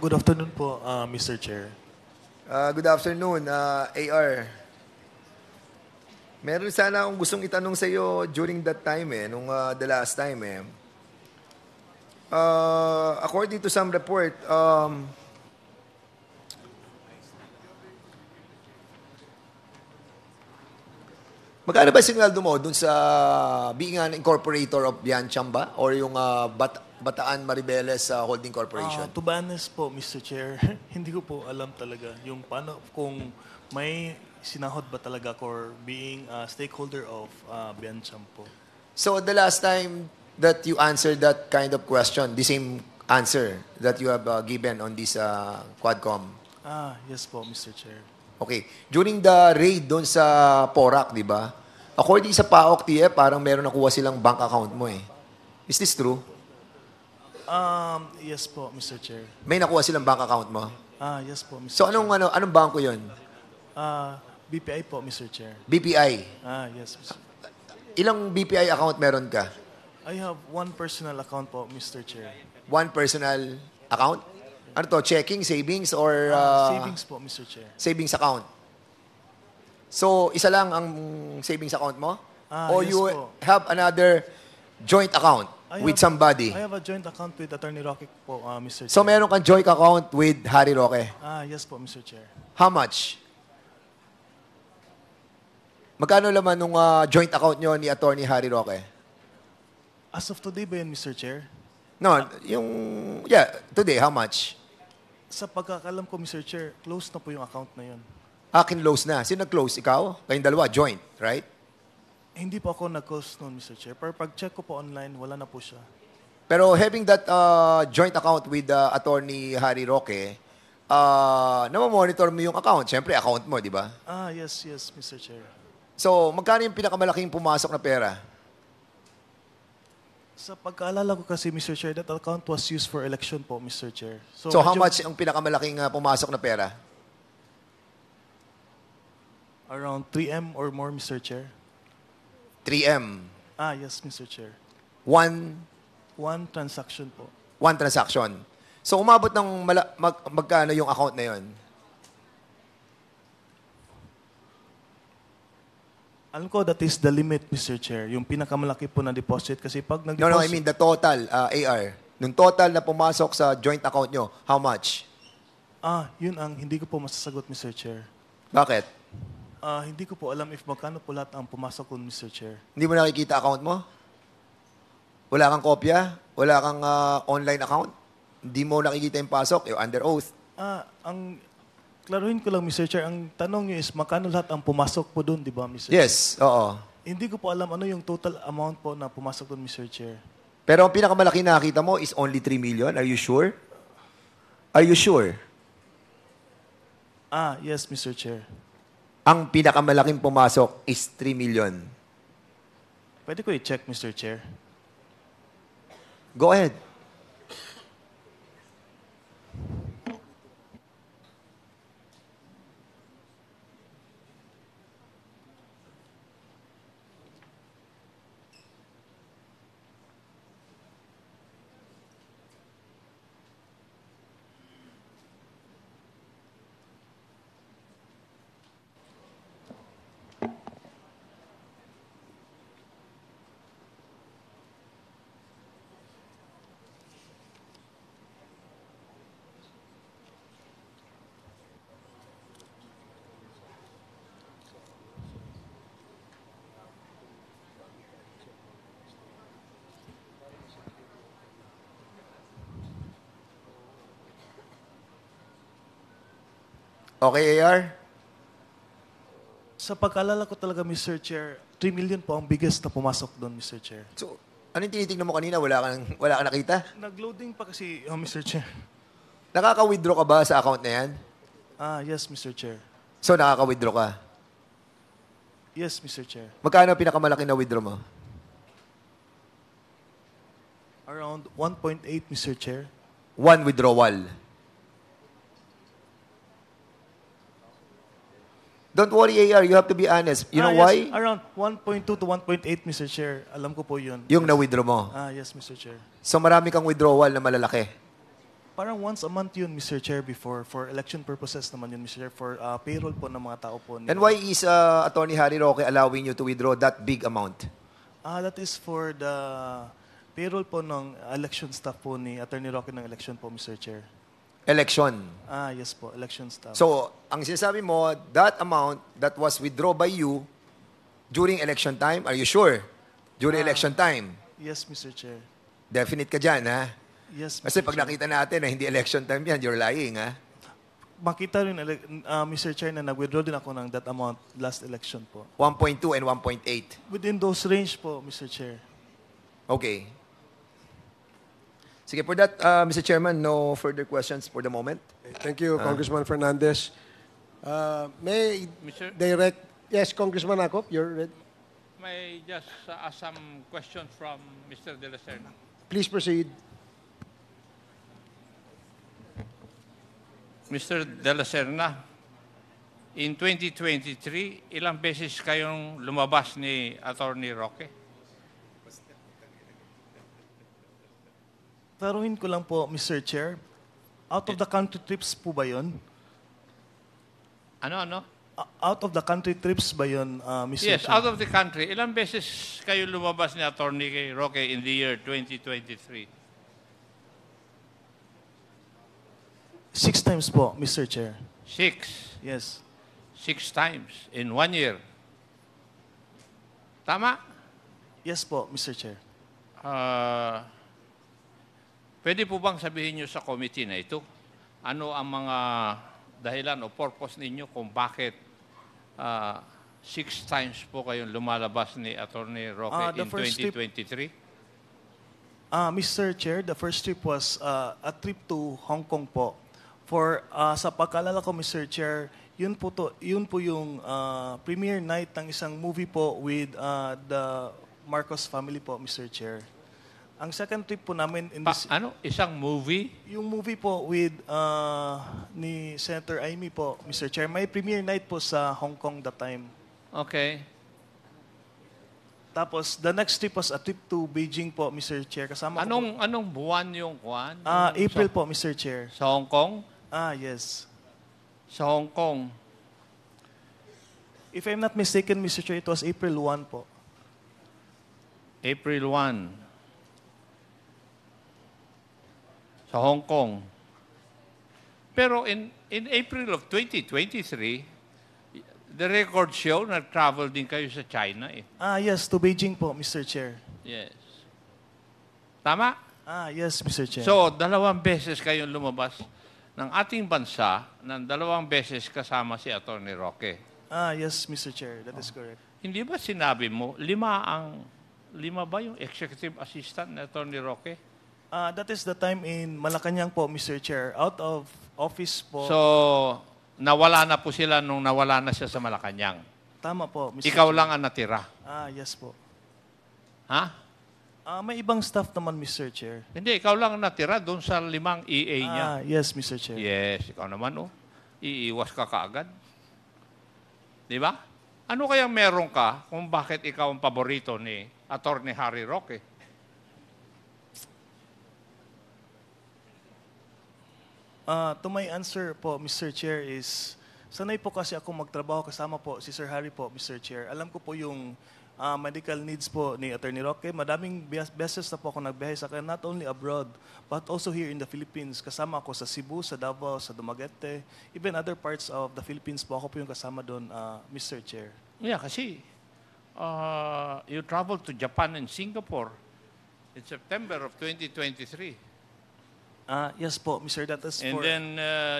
Good afternoon po, Mr. Chair. Good afternoon, AR. Meron sana akong gustong itanong sa iyo during that time nung the last time according to some report, magkano ba sinweldo mo dun sa being an incorporator of Biancham ba? Or yung Bataan Maribeles Holding Corporation? To be honest po, Mr. Chair, hindi ko po alam talaga yung paano, kung may sinahod ba talaga or being a stakeholder of Biancham po. So the last time that you answered that kind of question, the same answer that you have given on this Quadcom? Yes po, Mr. Chair. Okay. During the raid doon sa Porac, di ba? According sa PAOK, TF, parang meron nakuha silang bank account mo eh. Is this true? Yes po, Mr. Chair. May nakuha silang bank account mo? Yes po, Mr. So Chair. anong bangko yun? BPI po, Mr. Chair. BPI. Yes, Mr. Ilang BPI account meron ka? I have one personal account po, Mr. Chair. One personal account? Ano to? Checking, savings, or... Savings po, Mr. Chair. Savings account. So, isa lang ang savings account mo? Or Yes you po. have another joint account with somebody? I have a joint account with Attorney Roque po, Mr. Chair. So, meron kang joint account with Harry Roque. Yes po, Mr. Chair. How much? Magkano laman nung joint account nyo ni Attorney Harry Roque? As of today ba yun, Mr. Chair? No, today, how much? Sa pagkakalam ko, Mr. Chair, close na po yung account na yun. Close na. Sino nag-close? Ikaw? Kayong dalawa, joint, right? Hindi po ako nag-close noon, Mr. Chair. Pero pag-check ko po online, wala na po siya. Pero having that joint account with Attorney Harry Roque, namamonitor mo yung account. Siyempre, account mo, di ba? Yes, Mr. Chair. So, magkano yung pinakamalaking pumasok na pera? Sa pagkaalala ko kasi, Mr. Chair, that account was used for election po, Mr. Chair. So how much ang pinakamalaking pumasok na pera? Around 3M or more, Mr. Chair. 3M. Yes, Mr. Chair. One transaction po. transaction. So umabot ng magkano yung account na yon? Alam ko that is the limit, Mr. Chair. Yung pinakamalaki po na deposit. Kasi pag nag-deposit... No, I mean the total, AR. Nung total na pumasok sa joint account nyo, how much? Yun ang hindi ko po masasagot, Mr. Chair. Bakit? Hindi ko po alam if magkano po lahat ang pumasok ko, Mr. Chair. Hindi mo nakikita account mo? Wala kang kopya? Wala kang online account? Hindi mo nakikita yung pasok? You're under oath. Klaruhin ko lang, Mr. Chair, ang tanong niyo is magkano lahat ang pumasok po doon, di ba, Mr. Chair? Yes, oo. Hindi ko po alam ano yung total amount po na pumasok doon, Mr. Chair. Pero ang pinakamalaki na nakita mo is only 3 million. Are you sure? Are you sure? Yes, Mr. Chair. Ang pinakamalaking pumasok is 3 million. Pwede ko i-check, Mr. Chair. Go ahead. Okay, AR? Sa pagkaalala ko talaga, Mr. Chair, 3 million po ang biggest na pumasok doon, Mr. Chair. So, anong tinitingnan mo kanina? Wala kang nakita? Nag-loading pa kasi, Mr. Chair. Nakaka-withdraw ka ba sa account na yan? Yes, Mr. Chair. So, nakaka-withdraw ka? Yes, Mr. Chair. Magkano pinakamalaki na withdraw mo? Around 1.8, Mr. Chair. One withdrawal. Don't worry, AR. You have to be honest. You know why? Yes, around 1.2 to 1.8, Mr. Chair. Alam ko po yun. Yung na-withdraw mo. Yes, Mr. Chair. So marami kang withdrawal na malalaki. Parang once a month yun, Mr. Chair, before. For election purposes naman yun, Mr. Chair. For payroll po ng mga tao po. And why is Attorney Harry Roque allowing you to withdraw that big amount? That is for the payroll po ng election staff po ni Attorney Roque ng election po, Mr. Chair. Election. Yes po, election staff. So, ang sinasabi mo, that amount that was withdrawn by you during election time, are you sure? During election time? Yes, Mr. Chair. Definite ka dyan, ha? Yes, Mr. Kasi pag Chair. nakita natin na hindi election time yan, you're lying, ha? Makita rin, Mr. Chair, na nag-withdraw din ako ng that amount last election po. 1.2 and 1.8. Within those range po, Mr. Chair. Okay. Sige, for that, Mr. Chairman, no further questions for the moment. Thank you, Congressman Fernandez. May Mr. direct... Yes, Congressman Akop, you're ready. May I just ask some questions from Mr. De La Serna? Please proceed. Mr. De La Serna, in 2023, ilang beses kayong lumabas ni Attorney Roque? Taruhin ko lang po, Mr. Chair. Out of the country trips po ba yun? Ano? Out of the country trips ba yun, Mr. Yes, Chair? out of the country. Ilang beses kayo lumabas ni Attorney Roque in the year 2023? 6 times po, Mr. Chair. 6. Yes. 6 times in 1 year. Tama? Yes po, Mr. Chair. Pwede po bang sabihin nyo sa committee na ito, ano ang mga dahilan o purpose ninyo kung bakit 6 times po kayong lumalabas ni Attorney Roque The in first trip- 2023? Mr. Chair, the first trip was a trip to Hong Kong po. For sa pagkalala ko, Mr. Chair, yun po yung premiere night ng isang movie po with the Marcos family po, Mr. Chair. Ang second trip po namin in this Isang movie? yung movie po with ni Senator Amy po, Mr. Chair. May premiere night po sa Hong Kong that time. Okay. Tapos the next trip was a trip to Beijing po, Mr. Chair. Kasama ko po. Anong buwan yung kuwan? April po, Mr. Chair. Sa Hong Kong? Yes. Sa Hong Kong. If I'm not mistaken, Mr. Chair, it was April 1 po. April 1. Sa Hong Kong. Pero in April of 2023, the record show, nag-travel din kayo sa China eh. Yes, to Beijing po, Mr. Chair. Yes. Tama? Yes, Mr. Chair. So, 2 beses kayong lumabas ng ating bansa, ng 2 beses kasama si Attorney Roque. Yes, Mr. Chair. That is correct. Hindi ba sinabi mo, 5 ba yung executive assistant ni Attorney Roque? That is the time in Malacanang po, Mr. Chair. Out of office po. So, nawala na po sila nung nawala na siya sa Malacanang. Tama po, Mr. Ikaw Chair. lang ang natira. Yes po. Ha? May ibang staff naman, Mr. Chair. Hindi, ikaw lang ang natira doon sa 5 EA niya. Yes, Mr. Chair. Yes, ikaw naman, oh. Iiwas ka kaagad. Di ba? Ano kayang meron ka kung bakit ikaw ang paborito ni Attorney Harry Roque? To my answer po, Mr. Chair, is sanay po kasi ako magtrabaho kasama po si Sir Harry po, Mr. Chair. Alam ko po yung medical needs po ni Attorney Roque. Madaming beses na po ako nagbiyahe sa kanya, not only abroad, but also here in the Philippines. Kasama ako sa Cebu, sa Davao, sa Dumaguete, even other parts of the Philippines po. Ako po yung kasama doon, Mr. Chair. Yeah, kasi you traveled to Japan and Singapore in September of 2023. Yes po, Mr. That is And for... then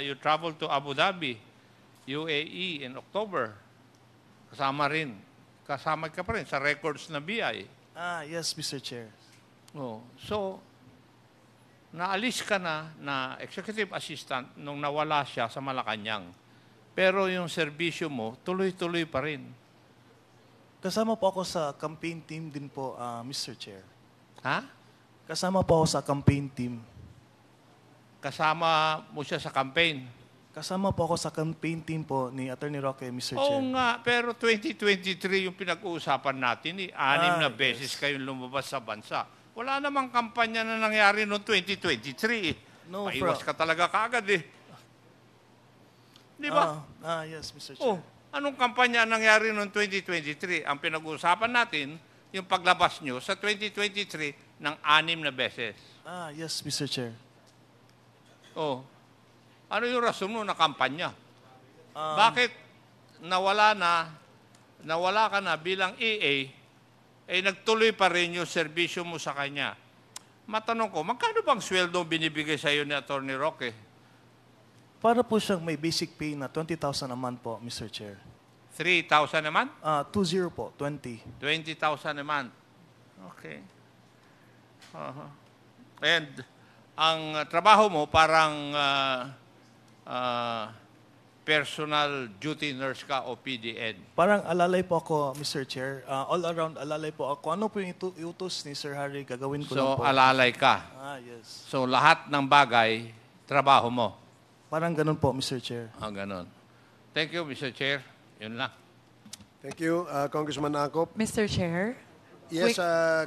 you traveled to Abu Dhabi, UAE in October. Kasama ka pa rin sa records na BI. Yes, Mr. Chair. Oh, so, naalis ka na executive assistant nung nawala siya sa Malacanang. Pero yung serbisyo mo, tuloy-tuloy pa rin. Kasama po ako sa campaign team din po, Mr. Chair. Ha? Kasama po ako sa campaign team. Kasama mo siya sa campaign. Kasama po ako sa campaign team po ni Attorney Roque, Mr. Chair. Oo nga, pero 2023 yung pinag-uusapan natin, 6 na beses kayong lumabas sa bansa. Wala namang kampanya na nangyari noong 2023. No, Paiwas ka talaga kaagad eh. Di ba? Yes, Mr. Oh, Chair. anong kampanya ang nangyari noong 2023? Ang pinag-uusapan natin, yung paglabas nyo sa 2023 ng 6 na beses. Yes, Mr. Chair. Oh, ano yung rason mo na kampanya? Bakit nawala ka na bilang EA, nagtuloy pa rin yung serbisyo mo sa kanya? Matanong ko, magkano bang sweldo binibigay sa iyo ni Atty. Roque? Para po siyang may basic pay na 20,000 a month po, Mr. Chair. 3,000 naman? 20 po, 20. 20,000 a month. Okay. And ang trabaho mo parang personal duty nurse ka o PDN. Parang alalay po ako, Mr. Chair. All around alalay po ako. Ano po yung iutos ni Sir Harry, gagawin ko lang So, po. alalay ka. Yes. So, lahat ng bagay, trabaho mo. Parang ganun po, Mr. Chair. Ganon. Thank you, Mr. Chair. Yun lang. Thank you, Congressman Akop. Mr. Chair? Yes,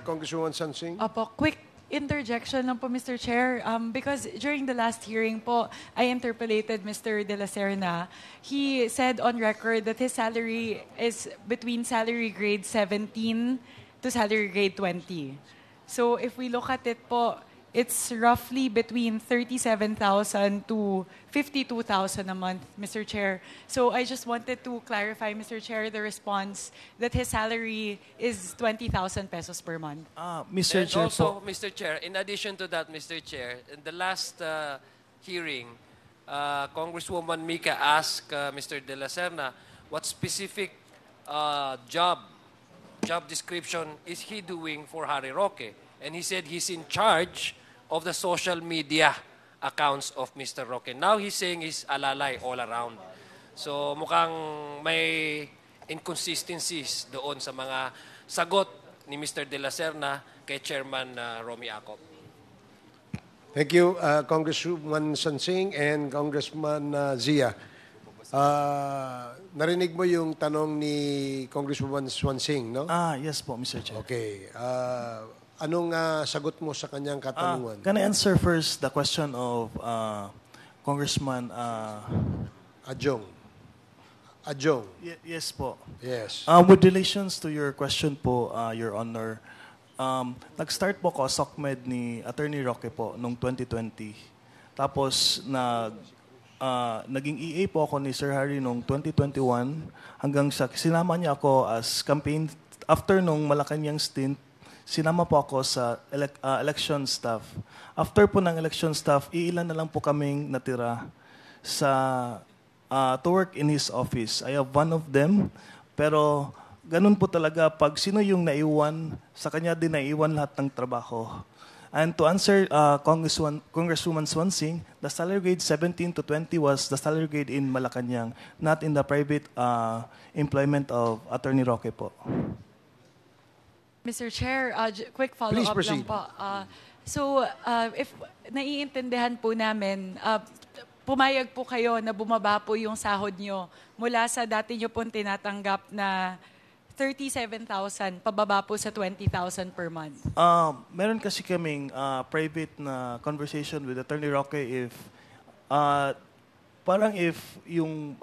Congresswoman Sansing. Opo, quick interjection lang po, Mr. Chair. Because during the last hearing po, I interpolated Mr. De La Serna. He said on record that his salary is between salary grade 17 to salary grade 20. So if we look at it po, it's roughly between 37,000 to 52,000 a month, Mr. Chair. So I just wanted to clarify, Mr. Chair, the response that his salary is 20,000 pesos per month. Mr. And Chair also, po. Mr. Chair, in addition to that, Mr. Chair, in the last hearing, Congresswoman Mika asked Mr. De La Serna what specific job description is he doing for Harry Roque. And he said he's in charge of the social media accounts of Mr. Roque. Now he's saying he's alalay all around. So mukhang may inconsistencies doon sa mga sagot ni Mr. De La Serna kay Chairman Romy Akop. Thank you, Congresswoman Sansing and Congressman Zia. Narinig mo yung tanong ni Congresswoman Sansing, no? Yes po, Mr. Chair. Okay. Anong sagot mo sa kanyang katanungan? Can I answer first the question of Congressman? Adjong. Yes po. Yes. With relations to your question po, Your Honor, nag-start po ako SOCMED ni Attorney Roque po noong 2020. Tapos naging EA po ako ni Sir Harry noong 2021 hanggang sa sinama niya ako as campaign. After nung Malacanang stint, sinama po ako sa election staff. After po ng election staff, iilan na lang po kaming natira to work in his office. I have one of them, pero ganun po talaga, pag sino yung naiwan, sa kanya din naiwan lahat ng trabaho. And to answer Congresswoman Swansing, the salary grade 17 to 20 was the salary grade in Malacanang, not in the private employment of Attorney Roque po. Mr. Chair, quick Please follow-up proceed. lang po. If naiintindihan po namin, pumayag po kayo na bumaba po yung sahod nyo mula sa dati nyo pong tinatanggap na 37,000, pababa po sa 20,000 per month. Meron kasi kaming private na conversation with Attorney Roque if parang if yung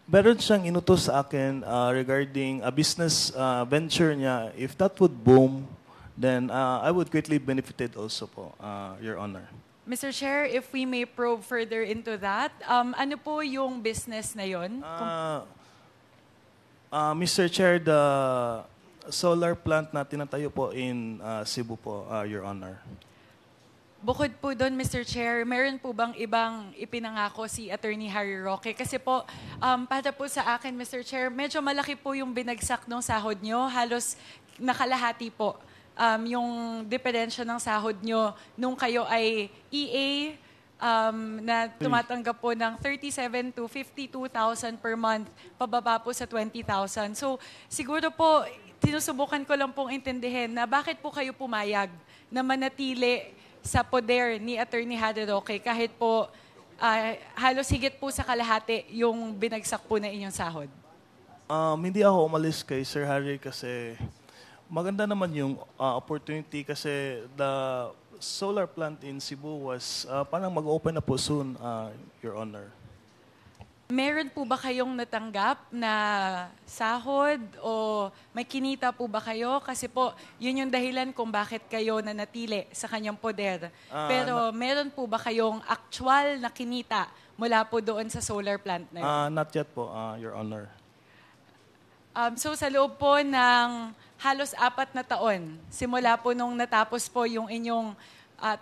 meron siyang inutos sa akin regarding a business venture niya. If that would boom, then I would greatly benefited also po, Your Honor. Mr. Chair, if we may probe further into that, ano po yung business na yon? Mr. Chair, the solar plant na tinatayo po in Cebu po, Your Honor. Bukod po doon, Mr. Chair, meron po bang ibang ipinangako si Attorney Harry Roque? Kasi po, para po sa akin, Mr. Chair, medyo malaki po yung binagsak ng sahod nyo. Halos nakalahati po yung diferensya ng sahod nyo nung kayo ay EA na tumatanggap po ng 37 to 52,000 per month, pababa po sa 20,000. So, siguro po, sinusubukan ko lang pong intindihin na bakit po kayo pumayag na manatili sa poder ni Attorney Harry Roque kahit po halos higit po sa kalahati yung binagsak po na inyong sahod? Hindi ako umalis kay Sir Harry kasi Maganda naman yung opportunity kasi the solar plant in Cebu was parang mag-open na po soon, Your Honor. Meron po ba kayong natanggap na sahod o may kinita po ba kayo? Kasi po, yun yung dahilan kung bakit kayo nanatili sa kanyang poder. Pero meron po ba kayong actual na kinita mula po doon sa solar plant na yun? Not yet po, Your Honor. So sa loob po ng halos 4 na taon, simula po nung natapos po yung inyong,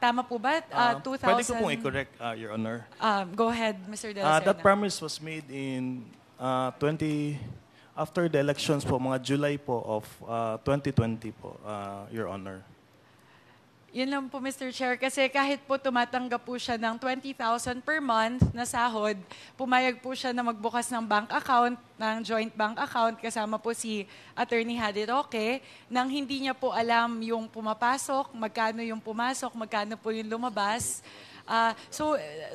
tama po ba? 2000? Pwede ko pong i-correct, Your Honor. Go ahead, Mr. De La Serna. That promise was made in after the elections po, mga July po of 2020 po, Your Honor. Yun lang po, Mr. Chair. Kasi kahit po tumatanggap po siya ng 20,000 per month na sahod, pumayag po siya na magbukas ng bank account, ng joint bank account, kasama po si Attorney Harry Roque, nang hindi niya po alam yung pumapasok, magkano yung pumasok, magkano po yung lumabas.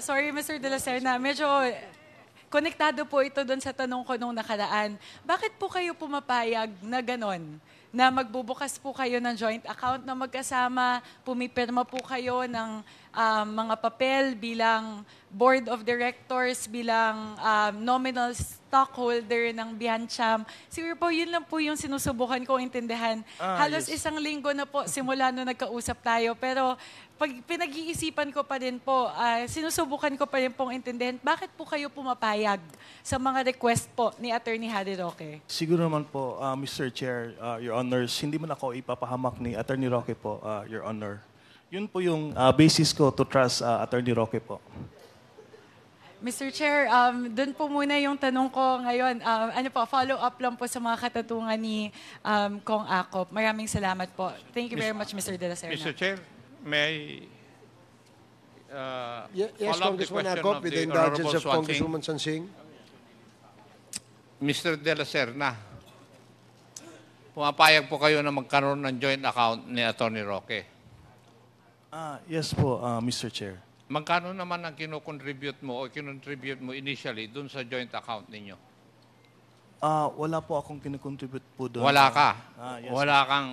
Sorry, Mr. De La Serna, medyo konektado po ito doon sa tanong ko nung nakaraan. Bakit po kayo pumapayag na ganon? Na magbubukas po kayo ng joint account na magkasama, pumipirma po kayo ng mga papel bilang board of directors, bilang nominal stockholder ng Biancham. Siguro po, yun lang po yung sinusubukan kong intindihan. Halos yes. 1 linggo na po simula nung nagkausap tayo. Pero pag pinag-iisipan ko pa rin po, sinusubukan ko pa rin pong intindihan, bakit po kayo pumapayag sa mga request po ni Attorney Harry Roque? Siguro naman po, Mr. Chair, Your Honors, hindi man ako ipapahamak ni Attorney Roque po, Your Honor. Yun po yung basis ko to trust Attorney Roque po. Mr. Chair, doon po muna yung tanong ko ngayon. Follow up lang po sa mga katatungan ni Kong Akop. Maraming salamat po. Thank you very much, Mr. De La Serna. Mr. Chair, may Yes, follow up the Congressman question Akop, of with the the Honorable indulgence of Swansing. Congresswoman Sansing. Mr. De La Serna, pumapayag po kayo na magkaroon ng joint account ni Attorney Roque. Yes po, Mr. Chair. Magkano naman ang kinocontribute mo o kinontribute mo initially dun sa joint account ninyo? Wala po akong kinocontribute po doon. Wala ka? Yes, Wala kang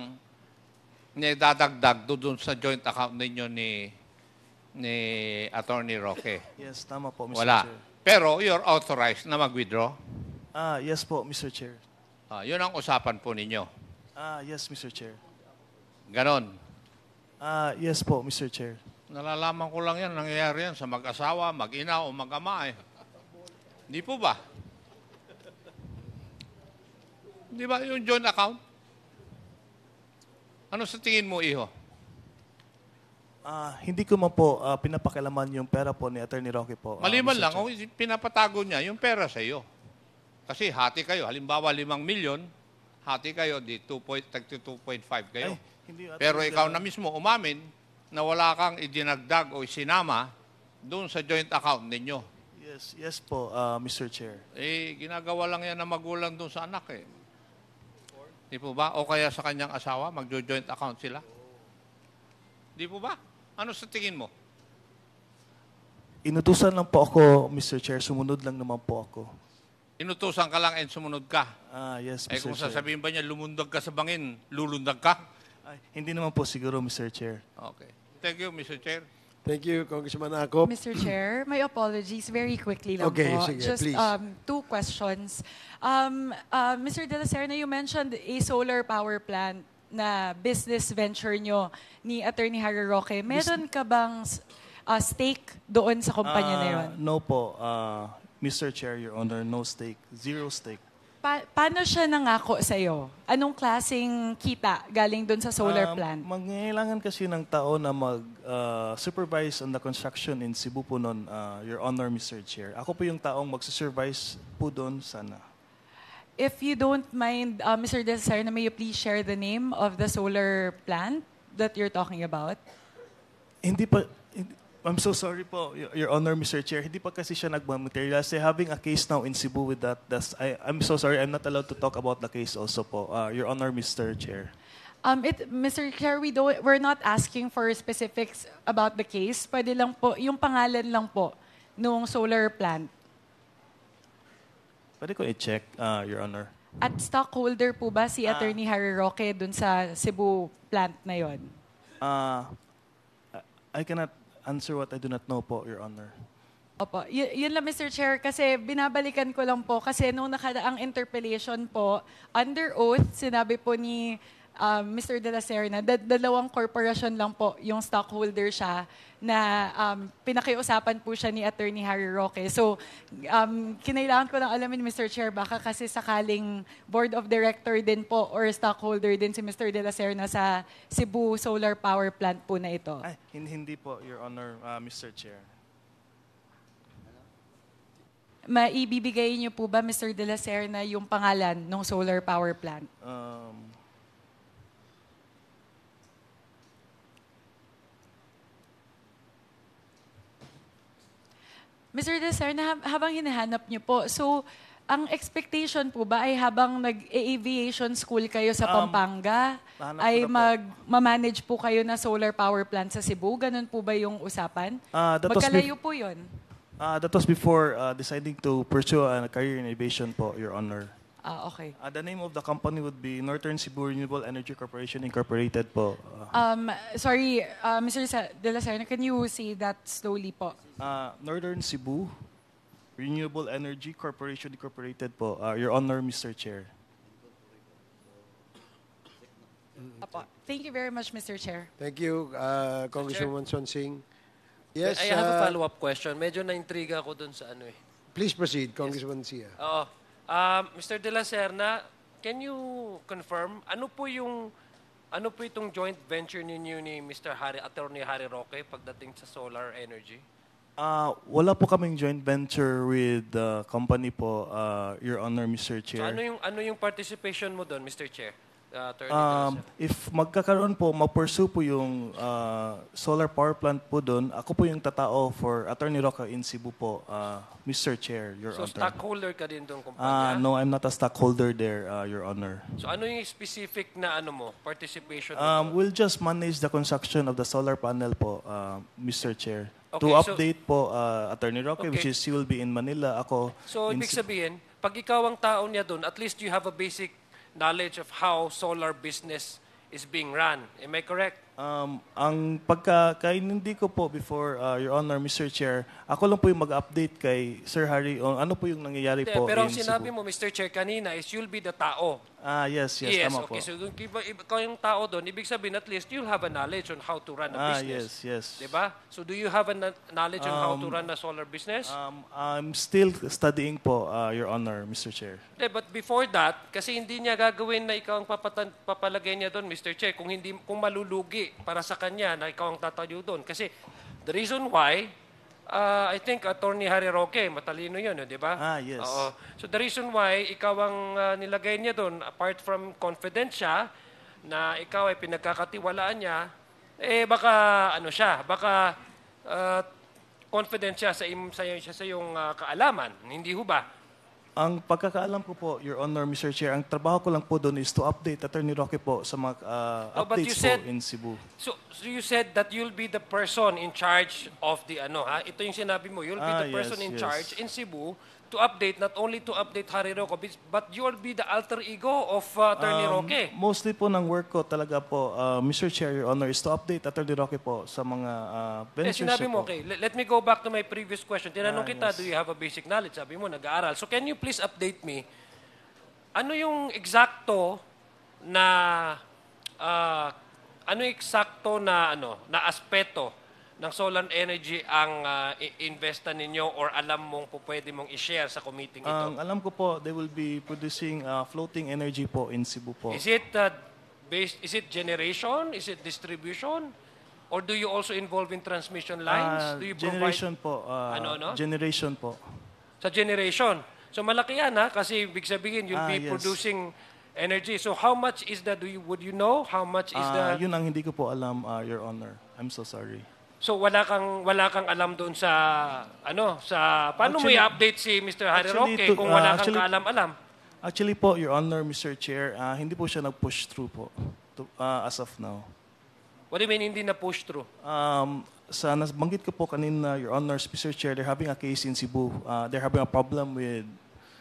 nidadagdag doon sa joint account ninyo ni Attorney Roque? Yes, tama po, Mr. Wala. Chair. Pero you're authorized na mag-withdraw? Yes po, Mr. Chair. Yun ang usapan po ninyo. Yes, Mr. Chair. Ganon. Yes po, Mr. Chair. Nalalaman ko lang yan, nangyayari yan sa mag-asawa, mag-ina o mag-ama eh. Di po ba? Di ba yung joint account? Ano sa tingin mo, iho? Hindi ko man po pinapakilaman yung pera po ni Attorney Roque po. Maliban Mr. lang, Chair. kung pinapatago niya yung pera sa iyo. Kasi hati kayo. Halimbawa, 5 milyon, hati kayo, di 2.5 kayo. Ay, hindi, Pero Attorney ikaw De La- na mismo umamin na wala kang idinagdag o isinama doon sa joint account ninyo. Yes po, Mr. Chair. Ginagawa lang yan ng magulang doon sa anak eh. Di po ba? O kaya sa kanyang asawa, magjo-joint account sila. Di po ba? Ano sa tingin mo? Inutusan lang po ako, Mr. Chair. Sumunod lang naman po ako. Inutusan ka lang and sumunod ka. Yes, Eh Mr. kung Chair. sasabihin ba niya, lumundag ka sa bangin, lulundag ka? Hindi naman po siguro, Mr. Chair. Okay. Thank you, Mr. Chair. Thank you, Congressman Akop. Mr. Chair, my apologies. Very quickly lang Okay, po. sige, Just please. 2 questions. Mr. De La Serna, you mentioned a solar power plant na business venture nyo ni Attorney Harry Roque. Meron ka bang stake doon sa kumpanya na yun? No po, Mr. Chair, Your Honor, no stake. Zero stake. Paano siya nangako sa'yo? Anong klaseng kita galing doon sa solar plant? Mangailangan kasi ng tao na mag-supervise on the construction in Cebu po noon, Your Honor, Mr. Chair. Ako po yung taong mag-supervise po doon sana. If you don't mind, Mr. De La Serna, may you please share the name of the solar plant that you're talking about? I'm so sorry po, Your Honor, Mr. Chair. Hindi pa kasi siya nagmamaterialize. Having a case now in Cebu with that, I'm so sorry. I'm not allowed to talk about the case also po, Your Honor, Mr. Chair. Mr. Chair, we're not asking for specifics about the case. Pwede lang po, yung pangalan lang po nung solar plant. Pwede ko i-check, Your Honor. At stockholder po ba si Attorney Harry Roque dun sa Cebu plant na yon? I cannot answer what I do not know po, Your Honor. Opo. Yun lang, Mr. Chair, kasi binabalikan ko lang po kasi nung nakadaang interpellation po, under oath, sinabi po ni Mr. De La Serna, dalawang corporation lang po yung stockholder siya na pinakiusapan po siya ni Attorney Harry Roque. So, kinailangan ko lang alamin, Mr. Chair, baka kasi sakaling board of director din po or stockholder din si Mr. De La Serna sa Cebu Solar Power Plant po na ito. Ay, hindi po, Your Honor, Mr. Chair. Maibibigay niyo po ba, Mr. De La Serna, yung pangalan ng solar power plant? Mr. De La Serna, habang hinahanap niyo po, so ang expectation po ba ay habang nag-aviation school kayo sa Pampanga, ay mag-manage po kayo na solar power plant sa Cebu? Ganun po ba yung usapan? Magkalayo po yun? That was before deciding to pursue a career in aviation po, Your Honor. Okay. The name of the company would be Northern Cebu Renewable Energy Corporation Incorporated po. Sorry, Mr. De La Serna, can you say that slowly po? Northern Cebu Renewable Energy Corporation Incorporated po, Your Honor, Mr. Chair. Apo. Thank you very much, Mr. Chair. Thank you, Congresswoman Sonsing. Yes, I have a follow-up question. Medyo na-intriga ako dun sa ano eh. please proceed, Congresswoman Sia. Oo. Mr. De La Serna, can you confirm ano po itong joint venture ninyo ni Mr. Attorney Harry Roque pagdating sa solar energy? Wala po kaming joint venture with the company po, Your Honor, Mr. So Chair. ano yung participation mo doon, Mr. Chair? Attorney De La Serna. If magkakaroon po, ma-pursue po yung solar power plant po doon, ako po yung tatao for Attorney Roque in Cebu po, Mr. Chair, Your So Honor. stockholder ka din doon kumpanya? No, I'm not a stockholder there, Your Honor. So ano yung specific na participation mo? We'll just manage the construction of the solar panel po, Mr. Chair. Okay, To so- update po, Attorney Roque, which Okay. is he will be in Manila. Ako So in ibig sabihin, pag ikaw ang tao niya doon, at least you have a basic knowledge of how solar business is being run. Am I correct? Ang pagkakaintindi ko po before, Your Honor, Mr. Chair, ako lang po yung mag-update kay Sir Harry on ano po yung nangyayari Hindi, po pero in ang sinabi Cebu. mo, Mr. Chair, kanina is you'll be the tao. Yes, tama okay. po. So kung ikaw yung tao doon, ibig sabihin at least you'll have a knowledge on how to run a business. yes. Diba? So do you have a knowledge on how to run a solar business? I'm still studying po, Your Honor, Mr. Chair. But before that, kasi hindi niya gagawin na ikaw ang papalagay niya doon, Mr. Chair, kung malulugi para sa kanya na ikaw ang tatayo doon. Kasi the reason why, I think Attorney Harry Roque, matalino yun, di ba? Yes. Oo. So the reason why ikaw ang nilagay niya doon, apart from confident siya, na ikaw ay pinagkakatiwalaan niya, baka confident siya sa iyong kaalaman. Hindi ho ba? Ang pagkakaalam ko po, Your Honor, Mr. Chair, ang trabaho ko lang po doon is to update Attorney Roque po sa mga but you updates said- po in Cebu. So you said that you'll be the person in charge of the Ito yung sinabi mo, you'll be the person in yes. charge in Cebu to update, not only to update Harry Roque, but you'll be the alter ego of Attorney Roque. Mostly po ng work ko talaga po, Mr. Chair, Your Honor, is to update Attorney Roque po sa mga ventures Sinabi niya mo, po. okay, let me go back to my previous question. Tinanong kita, yes. do you have a basic knowledge? Sabi mo, nag-aaral. So can you please update me, ano yung eksakto na na aspeto ng solar energy ang investa ninyo or alam mong pwede mong i-share sa committee ito? Ang alam ko po, they will be producing floating energy po in Cebu po. Is it generation? Is it distribution? Or do you also involve in transmission lines? Do you Generation po. Ano? Generation po. Sa generation. So malaki yan kasi ibig sabihin you'll be yes. producing energy. So how much is that? Would you know how much is the? Yun ang hindi ko po alam, Your Honor. I'm so sorry. So wala kang alam doon sa paano mo Actually- i-update si Mr. Harry actually, Roque kung wala kang kaalam-alam? Actually po, Your Honor, Mr. Chair, hindi po siya nag-push through po as of now. What do you mean hindi na push through? Sa nabanggit ko po kanina, Your Honor, Mr. Chair, they're having a case in Cebu. They're having a problem with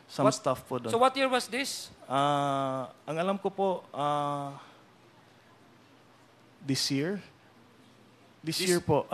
some stuff po doon. So what year was this? Ang alam ko po, this year? This year po.